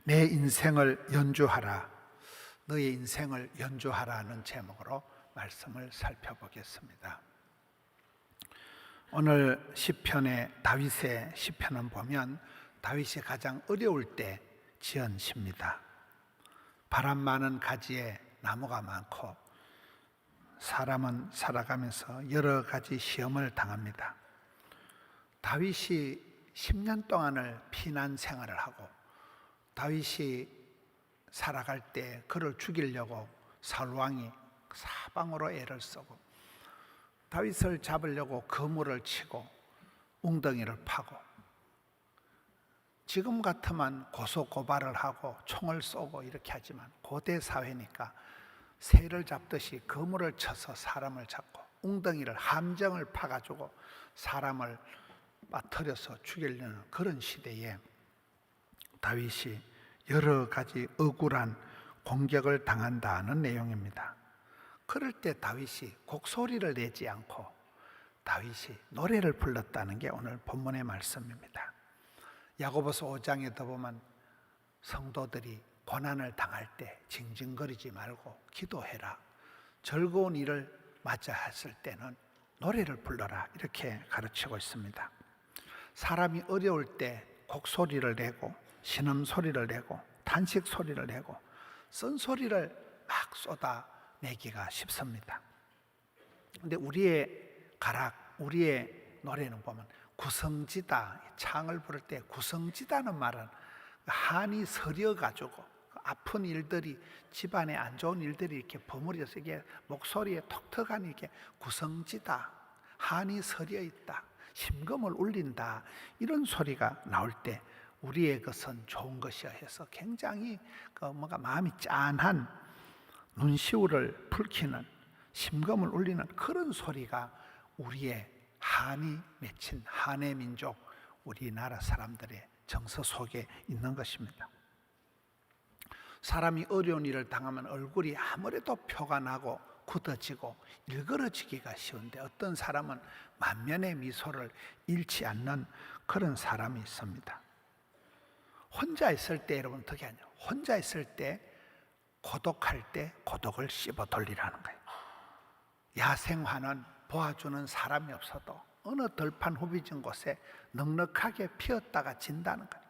내 인생을 연주하라, 너의 인생을 연주하라는 제목으로 말씀을 살펴보겠습니다. 오늘 시편의 다윗의 시편은 보면 다윗이 가장 어려울 때 지은 시입니다. 바람 많은 가지에 나무가 많고 사람은 살아가면서 여러 가지 시험을 당합니다. 다윗이 10년 동안을 피난 생활을 하고 다윗이 살아갈 때 그를 죽이려고 사울왕이 사방으로 애를 쓰고 다윗을 잡으려고 거물을 치고 웅덩이를 파고 지금 같으면 고소고발을 하고 총을 쏘고 이렇게 하지만 고대 사회니까 새를 잡듯이 거물을 쳐서 사람을 잡고 웅덩이를 함정을 파가지고 사람을 빠뜨려서 죽이려는 그런 시대에 다윗이 여러 가지 억울한 공격을 당한다는 내용입니다. 그럴 때 다윗이 곡소리를 내지 않고 다윗이 노래를 불렀다는 게 오늘 본문의 말씀입니다. 야고보서 5장에 더 보면 성도들이 고난을 당할 때 징징거리지 말고 기도해라. 즐거운 일을 맞아 했을 때는 노래를 불러라. 이렇게 가르치고 있습니다. 사람이 어려울 때 곡소리를 내고 신음소리를 내고 탄식소리를 내고 쓴소리를 막 쏟아내기가 쉽습니다. 그런데 우리의 가락, 우리의 노래는 보면 구성지다, 창을 부를 때 구성지다는 말은 한이 서려가지고 아픈 일들이 집안에 안 좋은 일들이 이렇게 버무려서 이게 목소리에 톡톡하니 이렇게 구성지다, 한이 서려 있다, 심금을 울린다 이런 소리가 나올 때 우리의 것은 좋은 것이야 해서 굉장히 뭔가 마음이 짠한 눈시울을 붉히는 심금을 울리는 그런 소리가 우리의 한이 맺힌 한의 민족 우리나라 사람들의 정서 속에 있는 것입니다. 사람이 어려운 일을 당하면 얼굴이 아무래도 표가 나고 굳어지고 일그러지기가 쉬운데 어떤 사람은 만면의 미소를 잃지 않는 그런 사람이 있습니다. 혼자 있을 때 여러분 어떻게 하냐? 혼자 있을 때 고독할 때 고독을 씹어 돌리라는 거예요. 야생화는 보아주는 사람이 없어도 어느 들판 후비진 곳에 넉넉하게 피었다가 진다는 거예요.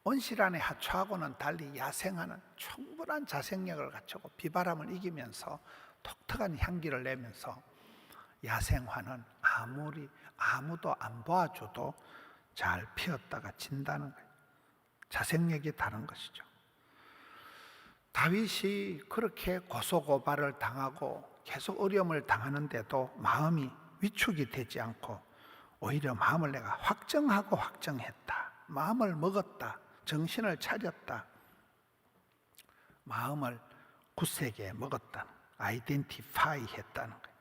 온실안의 하초하고는 달리 야생화는 충분한 자생력을 갖추고 비바람을 이기면서 독특한 향기를 내면서 야생화는 아무도 안 보아줘도 잘 피었다가 진다는 거예요. 자생력이 다른 것이죠. 다윗이 그렇게 고소고발을 당하고 계속 어려움을 당하는데도 마음이 위축이 되지 않고 오히려 마음을 내가 확정하고 확정했다. 마음을 먹었다. 정신을 차렸다. 마음을 굳세게 먹었다. 아이덴티파이 했다는 거예요.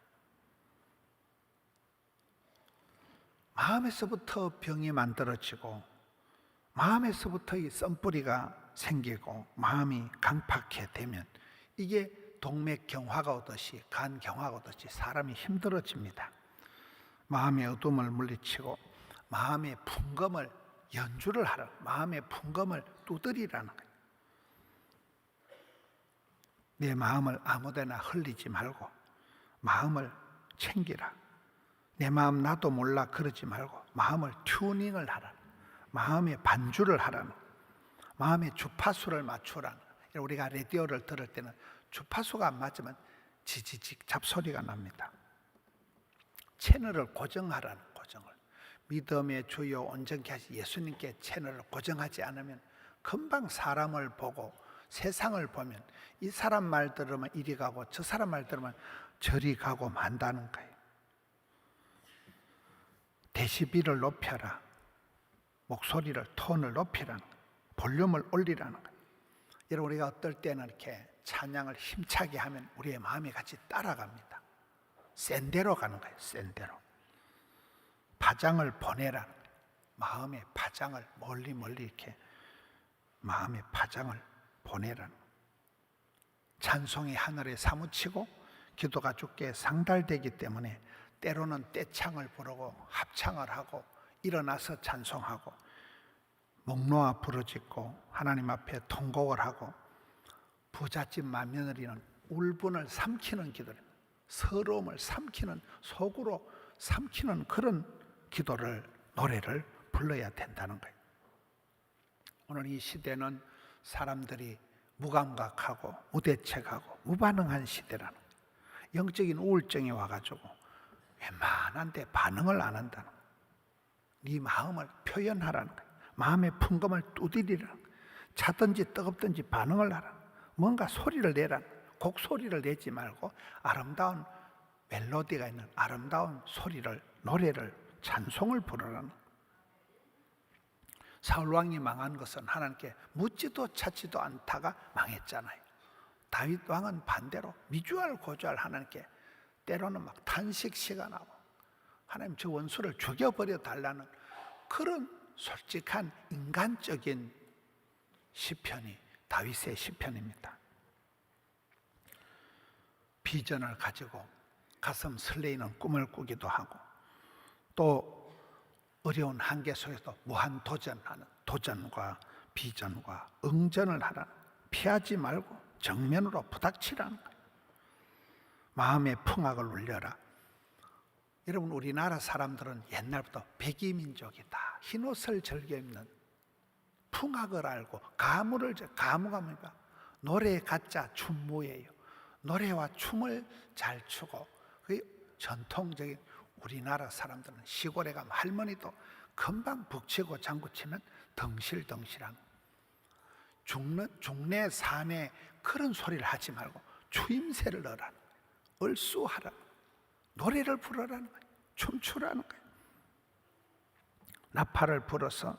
마음에서부터 병이 만들어지고 마음에서부터 이 썬뿌리가 생기고 마음이 강팍해 되면 이게 동맥경화가 오듯이 간경화가 오듯이 사람이 힘들어집니다. 마음의 어둠을 물리치고 마음의 풍금을 연주를 하라. 마음의 풍금을 두드리라는 거예요. 내 마음을 아무데나 흘리지 말고 마음을 챙기라. 내 마음 나도 몰라 그러지 말고 마음을 튜닝을 하라. 마음의 반주를 하라는, 마음의 주파수를 맞추라는. 우리가 라디오를 들을 때는 주파수가 안 맞으면 지지직 잡소리가 납니다. 채널을 고정하라는, 고정을. 믿음의 주요 온전케 하시 예수님께 채널을 고정하지 않으면 금방 사람을 보고 세상을 보면 이 사람 말 들으면 이리 가고 저 사람 말 들으면 저리 가고 만다는 거예요. 데시벨을 높여라. 목소리를, 톤을 높이라는 거예요. 볼륨을 올리라는 거예요. 여러분, 우리가 어떨 때는 이렇게 찬양을 힘차게 하면 우리의 마음이 같이 따라갑니다. 센 대로 가는 거예요. 센 대로. 파장을 보내라는 거예요. 마음의 파장을 멀리 이렇게 마음의 파장을 보내라는 거예요. 찬송이 하늘에 사무치고 기도가 주께 상달되기 때문에 때로는 떼창을 부르고 합창을 하고 일어나서 찬송하고 목 놓아 부르짖고 하나님 앞에 통곡을 하고 부잣집 맏며느리는 울분을 삼키는 기도입니다. 서러움을 삼키는, 속으로 삼키는 그런 기도를, 노래를 불러야 된다는 거예요. 오늘 이 시대는 사람들이 무감각하고 무대책하고 무반응한 시대라는 거예요. 영적인 우울증이 와가지고 웬만한데 반응을 안 한다는 거예요. 네 마음을 표현하라는 거예요. 마음의 풍금을 두드리라는 거예요. 차든지 뜨겁든지 반응을 하라. 뭔가 소리를 내라는 거예요. 곡소리를 내지 말고 아름다운 멜로디가 있는 아름다운 소리를, 노래를, 찬송을 부르라는 거예요. 사울왕이 망한 것은 하나님께 묻지도 찾지도 않다가 망했잖아요. 다윗 왕은 반대로 미주알 고주알 하나님께 때로는 막 탄식시가 나고 하나님 저 원수를 죽여버려 달라는 그런 솔직한 인간적인 시편이 다윗의 시편입니다. 비전을 가지고 가슴 설레이는 꿈을 꾸기도 하고 또 어려운 한계 속에서 무한 도전하는, 도전과 비전과 응전을 하라. 피하지 말고 정면으로 부닥치라는 거예요. 마음의 풍악을 울려라. 여러분, 우리나라 사람들은 옛날부터 백이민족이다. 흰옷을 즐겨 입는, 풍악을 알고 가무가 뭡니까? 노래 가짜 춤무예요. 노래와 춤을 잘 추고 그게 전통적인 우리나라 사람들은 시골에 가면 할머니도 금방 북치고 장구치면 덩실덩실한 중내 산에 그런 소리를 하지 말고 추임새를 넣으라는 거예요. 얼쑤하라. 노래를 부르라는 거예요. 춤추라는 거예요. 나팔을 불어서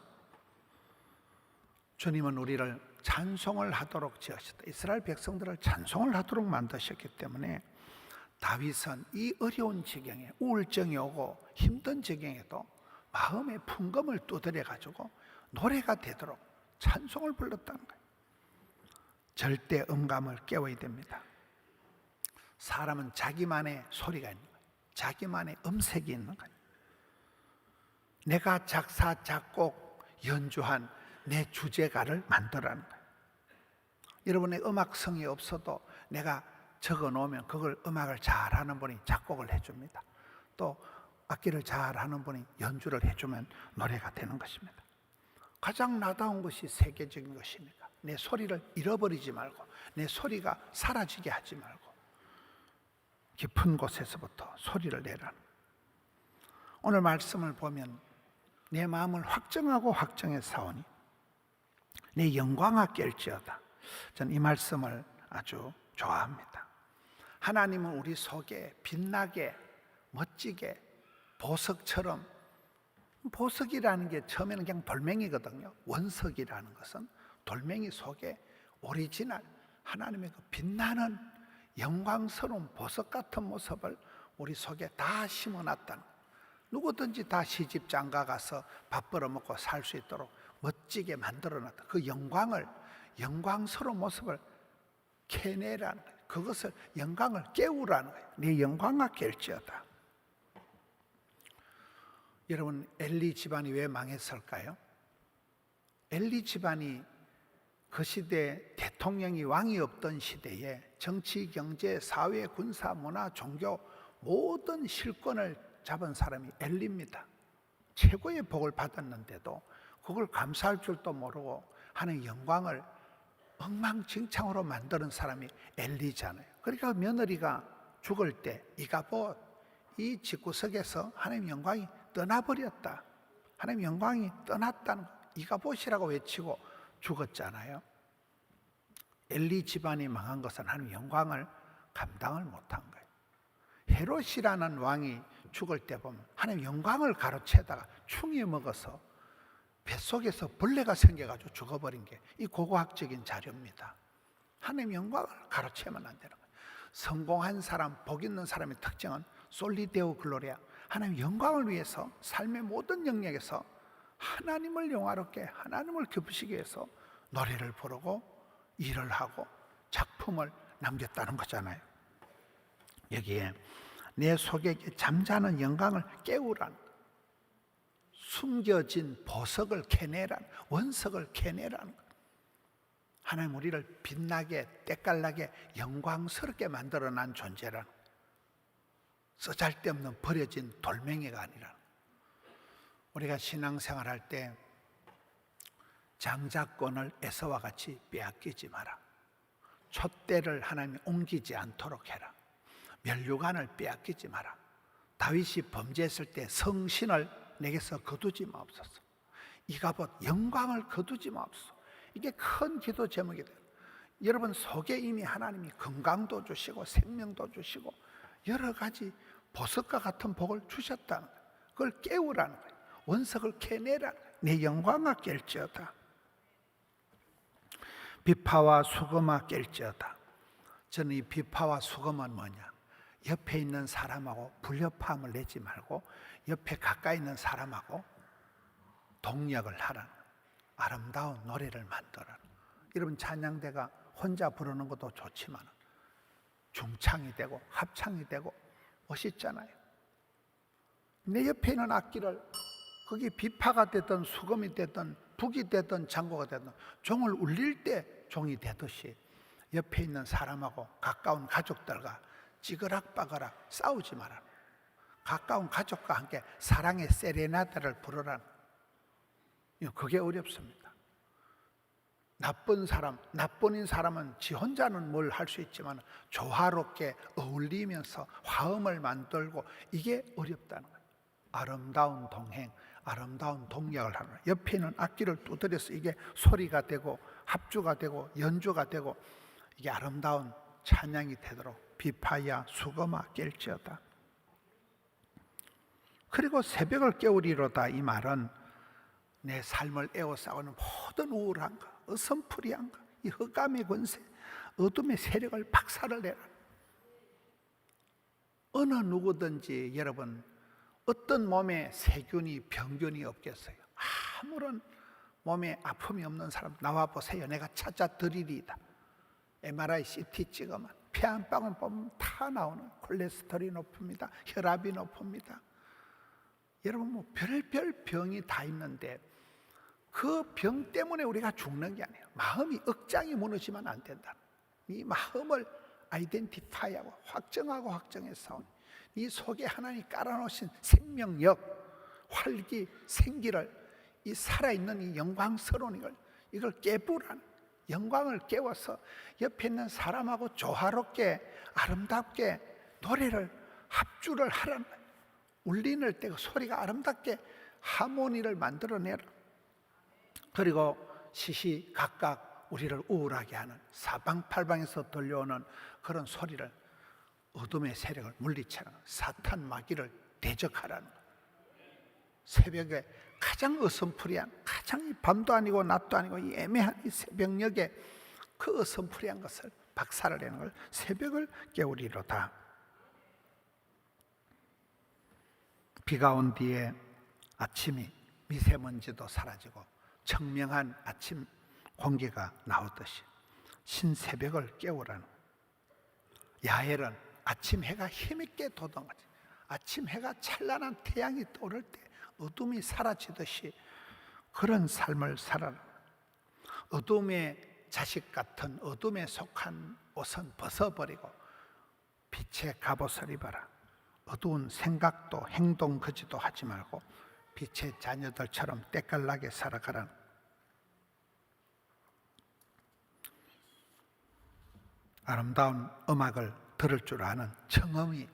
주님은 우리를 찬송을 하도록 지으셨다. 이스라엘 백성들을 찬송을 하도록 만드셨기 때문에 다윗은 이 어려운 지경에 우울증이 오고 힘든 지경에도 마음의 풍금을 두드려 가지고 노래가 되도록 찬송을 불렀다는 거예요. 절대 음감을 깨워야 됩니다. 사람은 자기만의 소리가 있는 거예요. 자기만의 음색이 있는 거예요. 내가 작사, 작곡, 연주한 내 주제가를 만들라는 거예요. 여러분의 음악성이 없어도 내가 적어 놓으면 그걸 음악을 잘하는 분이 작곡을 해줍니다. 또 악기를 잘하는 분이 연주를 해주면 노래가 되는 것입니다. 가장 나다운 것이 세계적인 것이니까 내 소리를 잃어버리지 말고 내 소리가 사라지게 하지 말고 깊은 곳에서부터 소리를 내라. 오늘 말씀을 보면 내 마음을 확정하고 확정해 사오니 내 영광아 깰지어다. 저는 이 말씀을 아주 좋아합니다. 하나님은 우리 속에 빛나게 멋지게 보석처럼, 보석이라는 게 처음에는 그냥 돌멩이거든요. 원석이라는 것은 돌멩이 속에 오리지널 하나님의 그 빛나는 영광스러운 보석 같은 모습을 우리 속에 다 심어놨다는 거예요. 누구든지 다 시집 장가 가서 밥 벌어먹고 살 수 있도록 멋지게 만들어놨다. 그 영광을, 영광스러운 모습을 캐내라는 거예요. 그것을, 영광을 깨우라는 거예요. 네 영광아 깰지어다. 여러분, 엘리 집안이 왜 망했을까요? 엘리 집안이 그 시대 대통령이 왕이 없던 시대에 정치, 경제, 사회, 군사, 문화, 종교 모든 실권을 잡은 사람이 엘리입니다. 최고의 복을 받았는데도 그걸 감사할 줄도 모르고 하는 영광을 엉망진창으로 만드는 사람이 엘리잖아요. 그러니까 며느리가 죽을 때 이가봇, 이 집구석에서 하나님 영광이 떠나버렸다. 하나님 영광이 떠났다는 이가봇이라고 외치고 죽었잖아요. 엘리 집안이 망한 것은 하나님 영광을 감당을 못한 거예요. 헤롯이라는 왕이 죽을 때 보면 하나님 영광을 가로채다가 충이 먹어서 뱃속에서 벌레가 생겨가지고 죽어버린 게 이 고고학적인 자료입니다. 하나님 영광을 가로채면 안 되는 거예요. 성공한 사람, 복 있는 사람의 특징은 솔리데오 글로리아, 하나님 영광을 위해서 삶의 모든 영역에서 하나님을 영화롭게, 하나님을 기쁘시게 해서 노래를 부르고 일을 하고 작품을 남겼다는 거잖아요. 여기에 내 속에 잠자는 영광을 깨우라는, 숨겨진 보석을 캐내라는, 원석을 캐내라는 것. 하나님 우리를 빛나게 때깔나게 영광스럽게 만들어난 존재라는, 쓰잘데없는 버려진 돌멩이가 아니라. 우리가 신앙생활할 때 장자권을 에서와 같이 빼앗기지 마라. 촛대를 하나님이 옮기지 않도록 해라. 면류관을 빼앗기지 마라. 다윗이 범죄했을 때 성신을 내게서 거두지 마옵소서. 이가봇 영광을 거두지 마옵소서. 이게 큰 기도 제목이 돼요. 여러분 속에 이미 하나님이 건강도 주시고 생명도 주시고 여러 가지 보석과 같은 복을 주셨다는 거예요. 그걸 깨우라는 거예요. 원석을 캐내라. 내 영광아 깰지어다. 비파와 수금아 깰지어다. 저는 이 비파와 수금은 뭐냐? 옆에 있는 사람하고 불협화음을 내지 말고 옆에 가까이 있는 사람하고 동력을 하라는, 아름다운 노래를 만들어라. 여러분 찬양대가 혼자 부르는 것도 좋지만 중창이 되고 합창이 되고 멋있잖아요. 내 옆에 있는 악기를 거기 비파가 됐든 수금이 됐든 북이 됐든 장구가 됐든 종을 울릴 때 종이 되듯이 옆에 있는 사람하고 가까운 가족들과 찌그락빠그락 싸우지 마라. 가까운 가족과 함께 사랑의 세레나데를 부르라. 그게 어렵습니다. 나쁜인 사람은 지 혼자는 뭘 할 수 있지만 조화롭게 어울리면서 화음을 만들고, 이게 어렵다는 거예요. 아름다운 동행, 아름다운 동력을 하는 거예요. 옆에 있는 악기를 두드려서 이게 소리가 되고 합주가 되고 연주가 되고 이게 아름다운 찬양이 되도록 비파야 수금아 깰지어다. 그리고 새벽을 깨우리로다. 이 말은 내 삶을 에워싸고는 모든 우울함과 어슴푸리함과 이 흑암의 권세, 어둠의 세력을 박살을 내라. 어느 누구든지 여러분 어떤 몸에 세균이 병균이 없겠어요? 아무런 몸에 아픔이 없는 사람 나와 보세요. 내가 찾아드리리이다. MRI, CT 찍으면 피 한 방울 보면 다 나오는 콜레스테롤이 높습니다. 혈압이 높습니다. 여러분 뭐 별별 병이 다 있는데 그 병 때문에 우리가 죽는 게 아니에요. 마음이 억장이 무너지면 안 된다. 이 마음을 아이덴티파이하고 확정해서 이 속에 하나님이 깔아놓으신 생명력, 활기, 생기를, 이 살아있는 이 영광스러운 이걸 깨부라는, 영광을 깨워서 옆에 있는 사람하고 조화롭게 아름답게 노래를 합주를 하라는 거예요. 울리는 때 그 소리가 아름답게 하모니를 만들어내라. 그리고 시시각각 우리를 우울하게 하는 사방팔방에서 들려오는 그런 소리를, 어둠의 세력을 물리치는 사탄 마귀를 대적하라는 거예요. 새벽에 가장 어슴푸리한, 가장 밤도 아니고 낮도 아니고 이 애매한 이 새벽녘에 그 어슴푸리한 것을 박살을 내는 걸 새벽을 깨우리로다. 비가 온 뒤에 아침이 미세먼지도 사라지고 청명한 아침 공기가 나오듯이 신새벽을 깨우라는, 야엘은 아침 해가 힘있게 돋아오지, 아침 해가 찬란한 태양이 떠오를 때 어둠이 사라지듯이 그런 삶을 살아라. 어둠의 자식 같은 어둠에 속한 옷은 벗어버리고 빛의 갑옷을 입어라. 어두운 생각도 행동 거지도 하지 말고 빛의 자녀들처럼 때깔나게 살아가라. 아름다운 음악을 들을 줄 아는 청음이,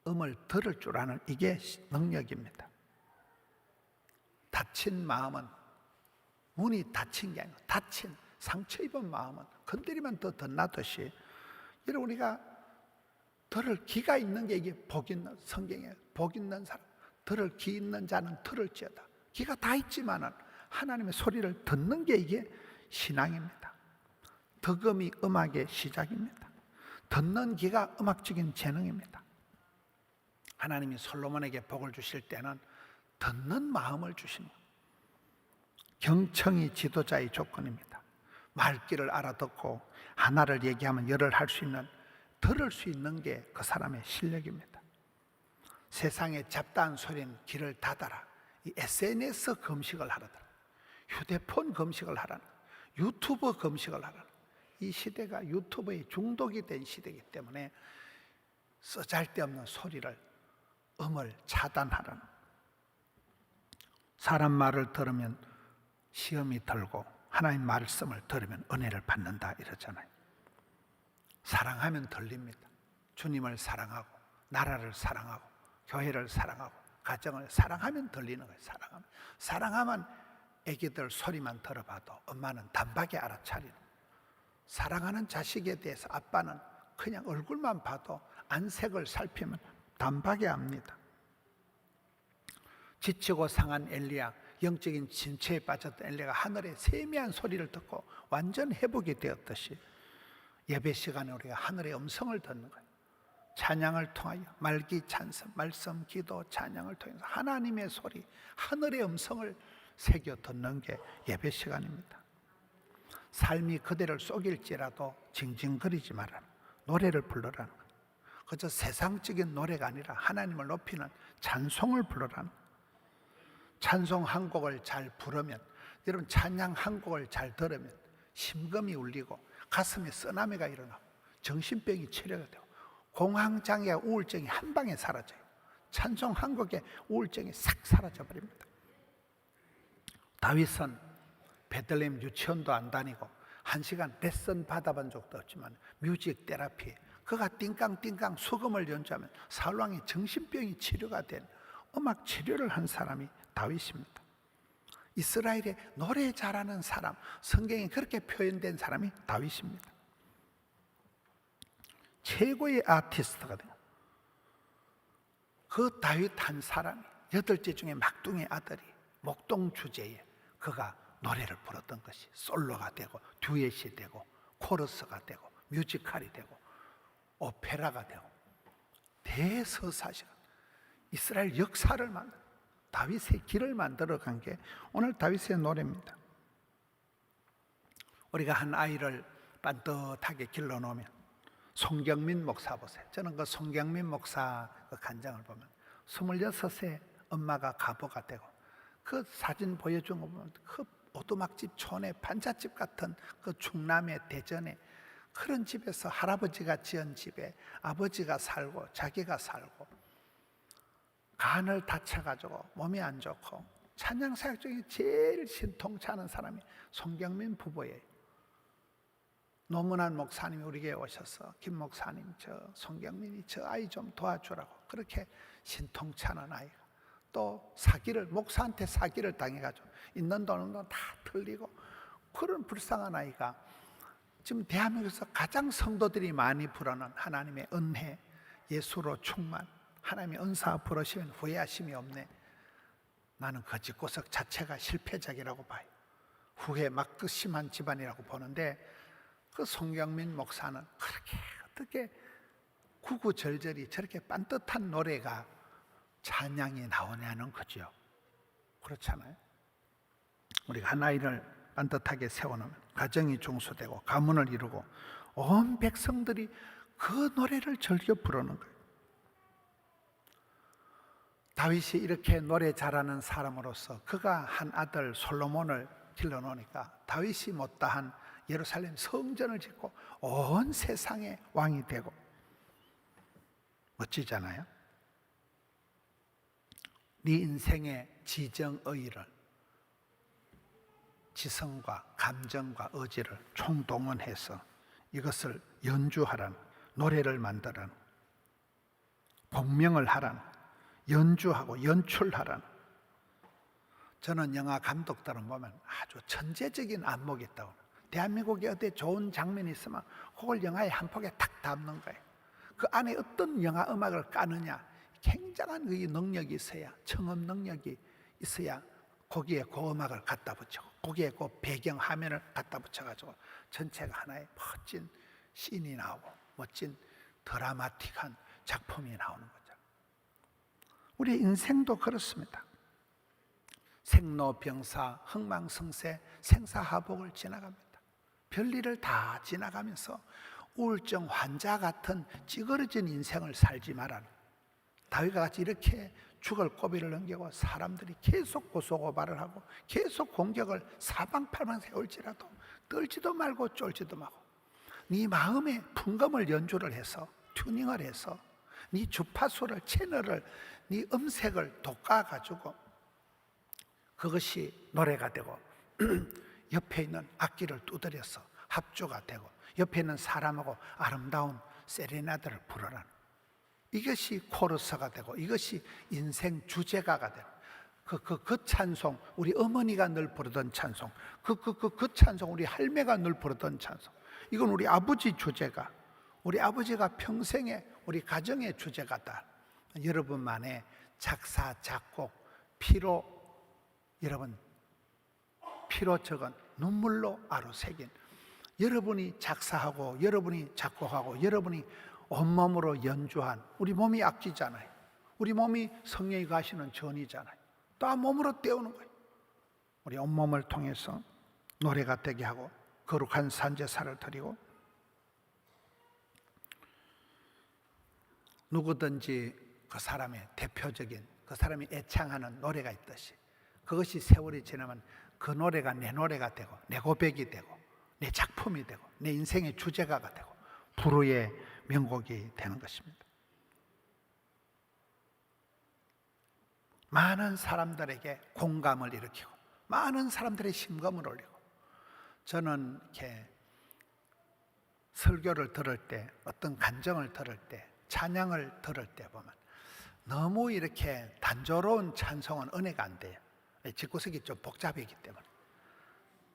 음을 들을 줄 아는 이게 능력입니다. 다친 마음은, 문이 닫힌 게 아니고 다친 상처 입은 마음은 건드리면 더 덧나듯이, 여러분 우리가 들을 귀가 있는 게 이게 복 있는, 성경에 복 있는 사람, 들을 귀 있는 자는 들을지어다. 귀가 다 있지만은 하나님의 소리를 듣는 게 이게 신앙입니다. 덕음이 음악의 시작입니다. 듣는 귀가 음악적인 재능입니다. 하나님이 솔로몬에게 복을 주실 때는 듣는 마음을 주시는 거예요. 경청이 지도자의 조건입니다. 말귀를 알아듣고 하나를 얘기하면 열을 할 수 있는, 들을 수 있는 게 그 사람의 실력입니다. 세상의 잡다한 소리는 귀를 닫아라. 이 SNS 금식을 하라더라. 휴대폰 금식을 하라는, 유튜브 금식을 하라는. 이 시대가 유튜브에 중독이 된 시대이기 때문에 쓰잘데없는 소리를, 음을 차단하라는. 사람 말을 들으면 시험이 들고 하나님 말씀을 들으면 은혜를 받는다 이러잖아요. 사랑하면 들립니다. 주님을 사랑하고 나라를 사랑하고 교회를 사랑하고 가정을 사랑하면 들리는 거예요. 사랑하면 애기들 소리만 들어봐도 엄마는 단박에 알아차리는. 사랑하는 자식에 대해서 아빠는 그냥 얼굴만 봐도 안색을 살피면 단박에 압니다. 지치고 상한 엘리야, 영적인 침체에 빠졌던 엘리야가 하늘의 세미한 소리를 듣고 완전 회복이 되었듯이 예배 시간에 우리가 하늘의 음성을 듣는 거예요. 찬양을 통하여 말기 찬송, 말씀, 기도, 찬양을 통해서 하나님의 소리, 하늘의 음성을 새겨 듣는 게 예배 시간입니다. 삶이 그대를 속일지라도 징징거리지 말라. 노래를 부르라는 거예요. 그저 세상적인 노래가 아니라 하나님을 높이는 찬송을 부르라는 거예요. 찬송 한 곡을 잘 부르면, 여러분 찬양 한 곡을 잘 들으면 심금이 울리고 가슴에 쓰나미가 일어나고 정신병이 치료가 되고 공황장애와 우울증이 한 방에 사라져요. 찬송 한 곡에 우울증이 싹 사라져 버립니다. 다윗은 베들레헴 유치원도 안 다니고 1시간 레슨 받아본 적도 없지만 뮤직 테라피, 그가 띵깡띵깡 수금을 연주하면 사울왕의 정신병이 치료가 된 음악 치료를 한 사람이 다윗입니다. 이스라엘의 노래 잘하는 사람, 성경에 그렇게 표현된 사람이 다윗입니다. 최고의 아티스트가 돼요. 그 다윗 한 사람이 8째 중에 막둥이 아들이 목동 주제에 그가 노래를 부르던 것이 솔로가 되고 듀엣이 되고 코러스가 되고 뮤지컬이 되고 오페라가 되고 대서사시가 이스라엘 역사를 만든 다윗의 길을 만들어간 게 오늘 다윗의 노래입니다. 우리가 한 아이를 반듯하게 길러놓으면, 송경민 목사 보세요. 저는 그 송경민 목사 그 간장을 보면 26세 엄마가 가보가 되고 그 사진 보여준 거 보면 그 오두막집 촌에 반잣집 같은 그 충남의 대전에 그런 집에서 할아버지가 지은 집에 아버지가 살고 자기가 살고 간을 다쳐가지고 몸이 안 좋고 찬양사역 중에 제일 신통찮은 사람이 송경민 부부예요. 노문환 목사님이 우리 교회에 오셔서 김 목사님, 저 송경민이 저 아이 좀 도와주라고 그렇게 신통찮은 아이가 또 목사한테 사기를 당해가지고 있는 돈 다 틀리고 그런 불쌍한 아이가 지금 대한민국에서 가장 성도들이 많이 부르는 하나님의 은혜, 예수로 충만, 하나님의 은사 부르시면 후회하심이 없네. 나는 그 집구석 자체가 실패작이라고 봐요. 후회 막심한 집안이라고 보는데 그 송경민 목사는 그렇게 어떻게 구구절절이 저렇게 반듯한 노래가 찬양이 나오냐는 거죠. 그렇잖아요. 우리가 한 아이를 반듯하게 세워놓으면 가정이 중수되고 가문을 이루고 온 백성들이 그 노래를 즐겨 부르는 거예요. 다윗이 이렇게 노래 잘하는 사람으로서 그가 한 아들 솔로몬을 길러놓으니까 다윗이 못다한 예루살렘 성전을 짓고 온 세상의 왕이 되고 멋지잖아요. 네 인생의 지정의의를, 지성과 감정과 의지를 총동원해서 이것을 연주하라는, 노래를 만들라는, 공명을 하라는, 연주하고 연출하라는. 저는 영화 감독들을 보면 아주 천재적인 안목이 있다고. 대한민국에 어디 좋은 장면이 있으면 그걸 영화의 한 폭에 탁 담는 거예요. 그 안에 어떤 영화 음악을 까느냐, 굉장한 그 능력이 있어야, 청음 능력이 있어야 거기에 그 음악을 갖다 붙이고 거기에 그 배경 화면을 갖다 붙여가지고 전체가 하나의 멋진 씬이 나오고 멋진 드라마틱한 작품이 나오는 거죠. 우리 인생도 그렇습니다. 생로병사, 흥망성쇠, 생사하복을 지나갑니다. 별일을 다 지나가면서 우울증 환자 같은 찌그러진 인생을 살지 말아라. 다윗과 같이 이렇게 죽을 고비를 넘기고 사람들이 계속 고소고발을 하고 계속 공격을 사방팔방 세울지라도 떨지도 말고 쫄지도 말고 네 마음에 풍금을 연주를 해서 튜닝을 해서 네 주파수를 채널을 네 음색을 돋궈가지고 그것이 노래가 되고 옆에 있는 악기를 두드려서 합주가 되고 옆에 있는 사람하고 아름다운 세레나데를 부르라는 이것이 코러스가 되고 이것이 인생 주제가가 되고 그 찬송 우리 어머니가 늘 부르던 찬송 그 찬송 우리 할매가 늘 부르던 찬송 이건 우리 아버지 주제가 우리 아버지가 평생에 우리 가정의 주제가다. 여러분만의 작사 작곡 피로 여러분 피로 적은 눈물로 아로새긴 여러분이 작사하고 여러분이 작곡하고 여러분이 온몸으로 연주한 우리 몸이 악기잖아요. 우리 몸이 성령이 가시는 전이잖아요. 다 몸으로 때우는 거예요. 우리 온몸을 통해서 노래가 되게 하고 거룩한 산제사를 드리고 누구든지 그 사람의 대표적인 그 사람이 애창하는 노래가 있듯이 그것이 세월이 지나면 그 노래가 내 노래가 되고 내 고백이 되고 내 작품이 되고 내 인생의 주제가가 되고 불후의 명곡이 되는 것입니다. 많은 사람들에게 공감을 일으키고 많은 사람들의 심금을 올리고 저는 이렇게 설교를 들을 때 어떤 간정을 들을 때 찬양을 들을 때 보면 너무 이렇게 단조로운 찬송은 은혜가 안 돼요. 집구석이 좀 복잡하기 때문에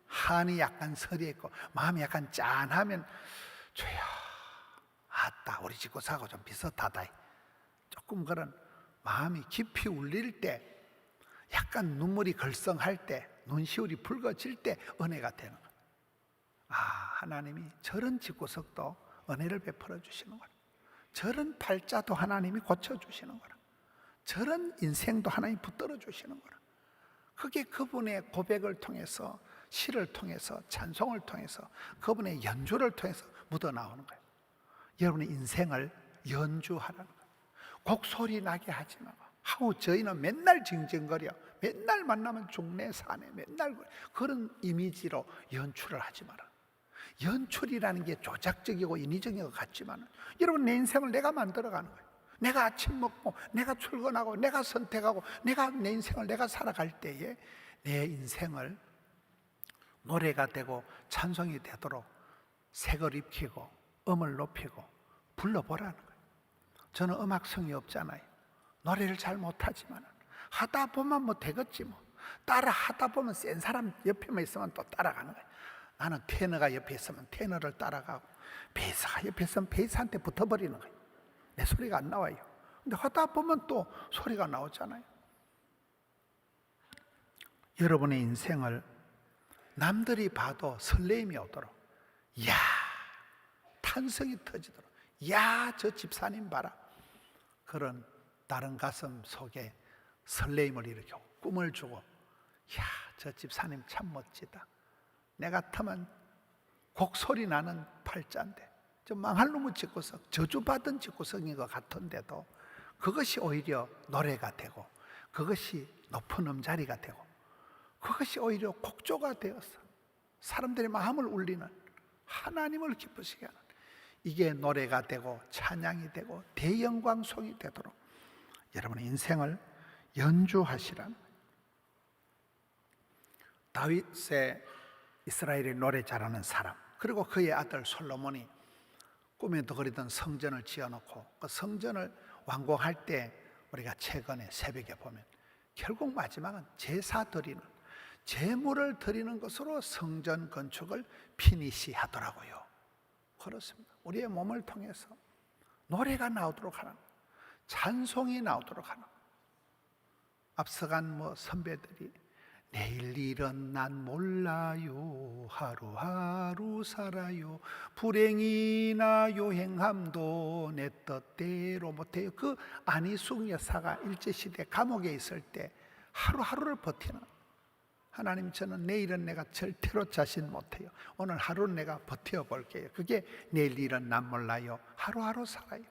한이 약간 서려 있고 마음이 약간 짠하면 주여 아따 우리 집구석하고 좀 비슷하다 조금 그런 마음이 깊이 울릴 때 약간 눈물이 걸성할 때 눈시울이 붉어질 때 은혜가 되는 거예요. 아 하나님이 저런 집구석도 은혜를 베풀어 주시는 거예요. 저런 팔자도 하나님이 고쳐주시는 거라. 저런 인생도 하나님이 붙들어 주시는 거라. 그게 그분의 고백을 통해서 시를 통해서 찬송을 통해서 그분의 연주를 통해서 묻어나오는 거예요. 여러분의 인생을 연주하라는 거예요. 곡소리 나게 하지 말고 하우 저희는 맨날 징징거려 맨날 만나면 죽네 사네 맨날 그런 이미지로 연출을 하지 마라. 연출이라는 게 조작적이고 인위적인 것 같지만 여러분 내 인생을 내가 만들어가는 거예요. 내가 아침 먹고 내가 출근하고 내가 선택하고 내가 내 인생을 내가 살아갈 때에 내 인생을 노래가 되고 찬송이 되도록 색을 입히고 음을 높이고 불러보라는 거예요. 저는 음악성이 없잖아요. 노래를 잘 못하지만 하다 보면 뭐 되겠지 뭐. 따라 하다 보면 센 사람 옆에만 있으면 또 따라가는 거예요. 나는 테너가 옆에 있으면 테너를 따라가고 베이스가 옆에 있으면 베이스한테 붙어버리는 거예요. 내 소리가 안 나와요. 근데 하다 보면 또 소리가 나오잖아요. 여러분의 인생을 남들이 봐도 설레임이 오도록 이야 탄성이 터지도록 이야 저 집사님 봐라 그런 다른 가슴 속에 설레임을 일으키고 꿈을 주고 이야 저 집사님 참 멋지다. 내 같으면 곡소리 나는 팔자인데 저 망할 놈의 집구석 저주받은 집구석인 것 같은데도 그것이 오히려 노래가 되고 그것이 높은 음자리가 되고 그것이 오히려 곡조가 되어서 사람들의 마음을 울리는 하나님을 기쁘시게 하는 이게 노래가 되고 찬양이 되고 대영광송이 되도록 여러분의 인생을 연주하시라는 거예요. 다윗의 이스라엘의 노래 잘하는 사람 그리고 그의 아들 솔로몬이 꿈에도 그리던 성전을 지어놓고 그 성전을 완공할 때 우리가 최근에 새벽에 보면 결국 마지막은 제사 드리는 제물을 드리는 것으로 성전 건축을 피니시 하더라고요. 그렇습니다. 우리의 몸을 통해서 노래가 나오도록 하는 찬송이 나오도록 하는 앞서간 선배들이 내일 일은 난 몰라요 하루하루 살아요 불행이나 요행함도 내 뜻대로 못해요. 그 안희숙 여사가 일제시대 감옥에 있을 때 하루하루를 버티는 하나님 저는 내일은 내가 절대로 자신 못해요. 오늘 하루는 내가 버텨볼게요. 그게 내일 일은 난 몰라요 하루하루 살아요.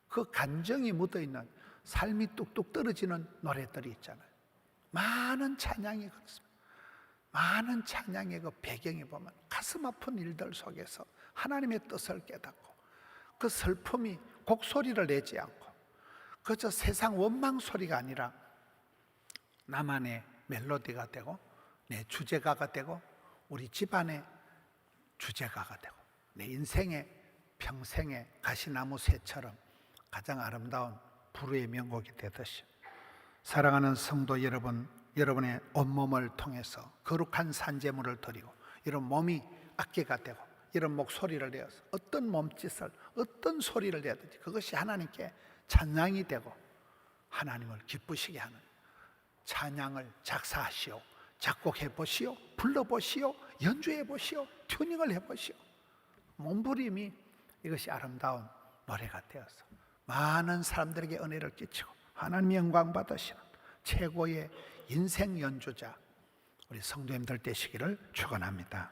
그 간정이 묻어있는 삶이 뚝뚝 떨어지는 노래들이 있잖아요. 많은 찬양이 그렇습니다. 많은 찬양의 그 배경에 보면 가슴 아픈 일들 속에서 하나님의 뜻을 깨닫고 그 슬픔이 곡소리를 내지 않고 그저 세상 원망 소리가 아니라 나만의 멜로디가 되고 내 주제가가 되고 우리 집안의 주제가가 되고 내 인생의 평생의 가시나무 새처럼 가장 아름다운 불후의 명곡이 되듯이 사랑하는 성도 여러분, 여러분의 온몸을 통해서 거룩한 산제물을 드리고 이런 몸이 악기가 되고 이런 목소리를 내어서 어떤 몸짓을 어떤 소리를 내든지 그것이 하나님께 찬양이 되고 하나님을 기쁘시게 하는 찬양을 작사하시오, 작곡해 보시오, 불러 보시오, 연주해 보시오, 튜닝을 해 보시오. 몸부림이 이것이 아름다운 노래가 되어서 많은 사람들에게 은혜를 끼치고 하나님의 영광 받으시는 최고의 인생 연주자 우리 성도님들 되시기를 축원합니다.